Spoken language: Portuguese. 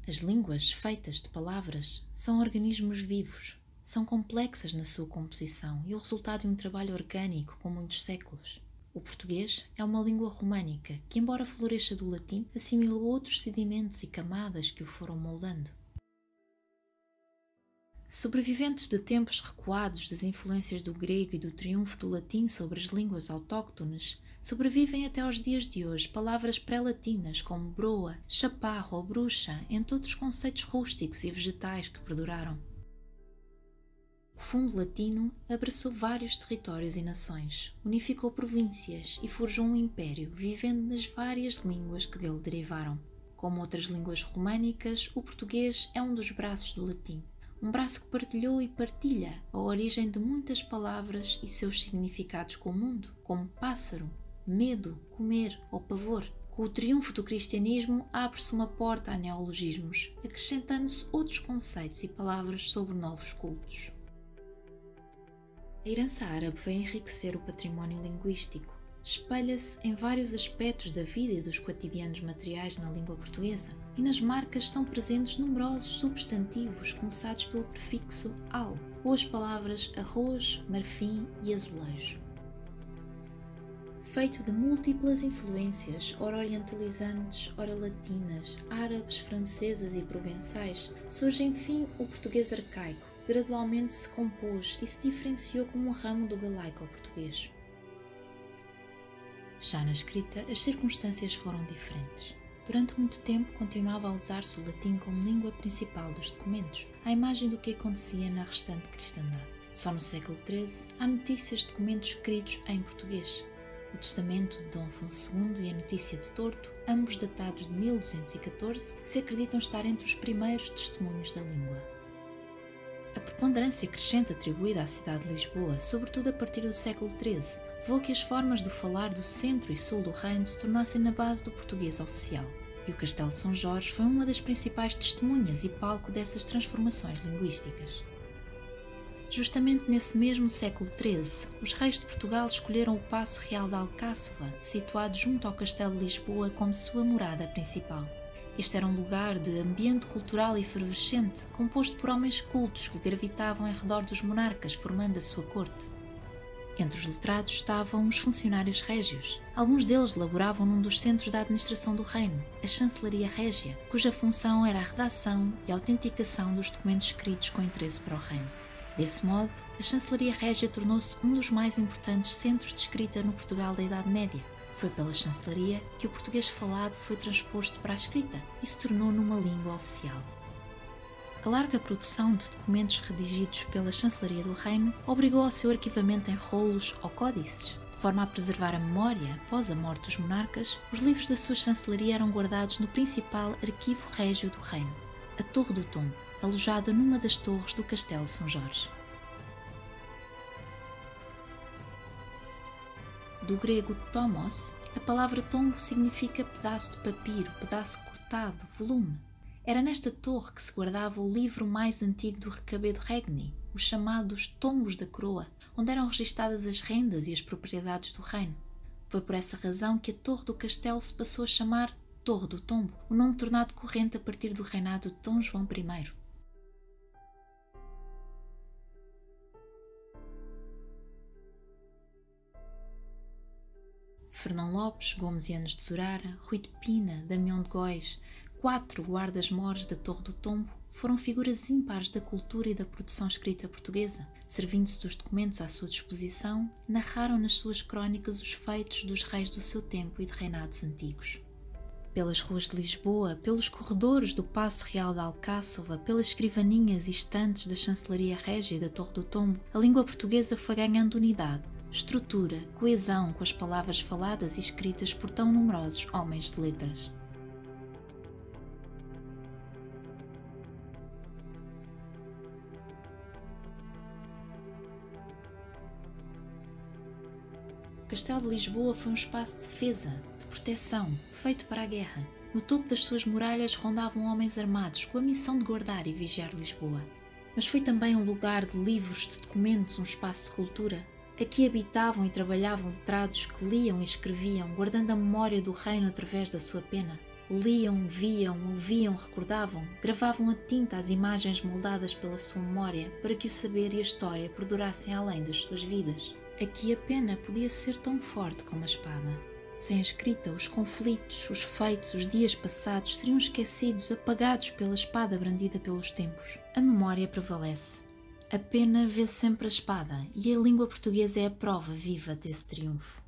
As línguas, feitas de palavras, são organismos vivos. São complexas na sua composição e o resultado de um trabalho orgânico com muitos séculos. O português é uma língua românica que, embora floresça do latim, assimilou outros sedimentos e camadas que o foram moldando. Sobreviventes de tempos recuados das influências do grego e do triunfo do latim sobre as línguas autóctones, sobrevivem até aos dias de hoje palavras pré-latinas como broa, chaparro ou bruxa, entre outros conceitos rústicos e vegetais que perduraram. O fundo latino abraçou vários territórios e nações, unificou províncias e forjou um império, vivendo nas várias línguas que dele derivaram. Como outras línguas românicas, o português é um dos braços do latim, um braço que partilhou e partilha a origem de muitas palavras e seus significados com o mundo, como pássaro, medo, comer ou pavor. Com o triunfo do cristianismo, abre-se uma porta a neologismos, acrescentando-se outros conceitos e palavras sobre novos cultos. A herança árabe veio enriquecer o património linguístico. Espelha-se em vários aspectos da vida e dos cotidianos materiais na língua portuguesa, e nas marcas estão presentes numerosos substantivos começados pelo prefixo al, ou as palavras arroz, marfim e azulejo. Feito de múltiplas influências, ora orientalizantes, ora latinas, árabes, francesas e provençais, surge enfim o português arcaico, que gradualmente se compôs e se diferenciou como um ramo do galaico-português. Já na escrita, as circunstâncias foram diferentes. Durante muito tempo continuava a usar-se o latim como língua principal dos documentos, à imagem do que acontecia na restante cristandade. Só no século XIII há notícias de documentos escritos em português. O Testamento de Dom Afonso II e a Notícia de Torto, ambos datados de 1214, se acreditam estar entre os primeiros testemunhos da língua. A preponderância crescente atribuída à cidade de Lisboa, sobretudo a partir do século XIII, levou a que as formas do falar do centro e sul do reino se tornassem na base do português oficial. E o Castelo de São Jorge foi uma das principais testemunhas e palco dessas transformações linguísticas. Justamente nesse mesmo século XIII, os reis de Portugal escolheram o Paço Real de Alcáçova, situado junto ao Castelo de Lisboa, como sua morada principal. Este era um lugar de ambiente cultural efervescente, composto por homens cultos que gravitavam em redor dos monarcas, formando a sua corte. Entre os letrados estavam os funcionários régios. Alguns deles laboravam num dos centros da administração do reino, a Chancelaria Régia, cuja função era a redação e a autenticação dos documentos escritos com interesse para o reino. Desse modo, a Chancelaria Régia tornou-se um dos mais importantes centros de escrita no Portugal da Idade Média. Foi pela chancelaria que o português falado foi transposto para a escrita e se tornou numa língua oficial. A larga produção de documentos redigidos pela chancelaria do reino obrigou ao seu arquivamento em rolos ou códices. De forma a preservar a memória após a morte dos monarcas, os livros da sua chancelaria eram guardados no principal arquivo régio do reino, a Torre do Tombo, alojada numa das torres do Castelo de São Jorge. Do grego tomos, a palavra tombo significa pedaço de papiro, pedaço cortado, volume. Era nesta torre que se guardava o livro mais antigo do Recabedo Regni, os chamados Tombos da Coroa, onde eram registadas as rendas e as propriedades do reino. Foi por essa razão que a torre do castelo se passou a chamar Torre do Tombo, o nome tornado corrente a partir do reinado de Dom João I. Fernão Lopes, Gomes e Anos de Zurara, Rui de Pina, Damião de Góis, 4 guardas-mores da Torre do Tombo, foram figuras ímpares da cultura e da produção escrita portuguesa. Servindo-se dos documentos à sua disposição, narraram nas suas crónicas os feitos dos reis do seu tempo e de reinados antigos. Pelas ruas de Lisboa, pelos corredores do Paço Real de Alcáçova, pelas escrivaninhas e estantes da Chancelaria Régia e da Torre do Tombo, a língua portuguesa foi ganhando unidade, estrutura, coesão com as palavras faladas e escritas por tão numerosos homens de letras. O Castelo de Lisboa foi um espaço de defesa, de proteção, feito para a guerra. No topo das suas muralhas rondavam homens armados com a missão de guardar e vigiar Lisboa. Mas foi também um lugar de livros, de documentos, um espaço de cultura. Aqui habitavam e trabalhavam letrados que liam e escreviam, guardando a memória do reino através da sua pena. Liam, viam, ouviam, recordavam, gravavam a tinta às imagens moldadas pela sua memória para que o saber e a história perdurassem além das suas vidas. Aqui a pena podia ser tão forte como a espada. Sem a escrita, os conflitos, os feitos, os dias passados seriam esquecidos, apagados pela espada brandida pelos tempos. A memória prevalece. A pena vê sempre a espada e a língua portuguesa é a prova viva desse triunfo.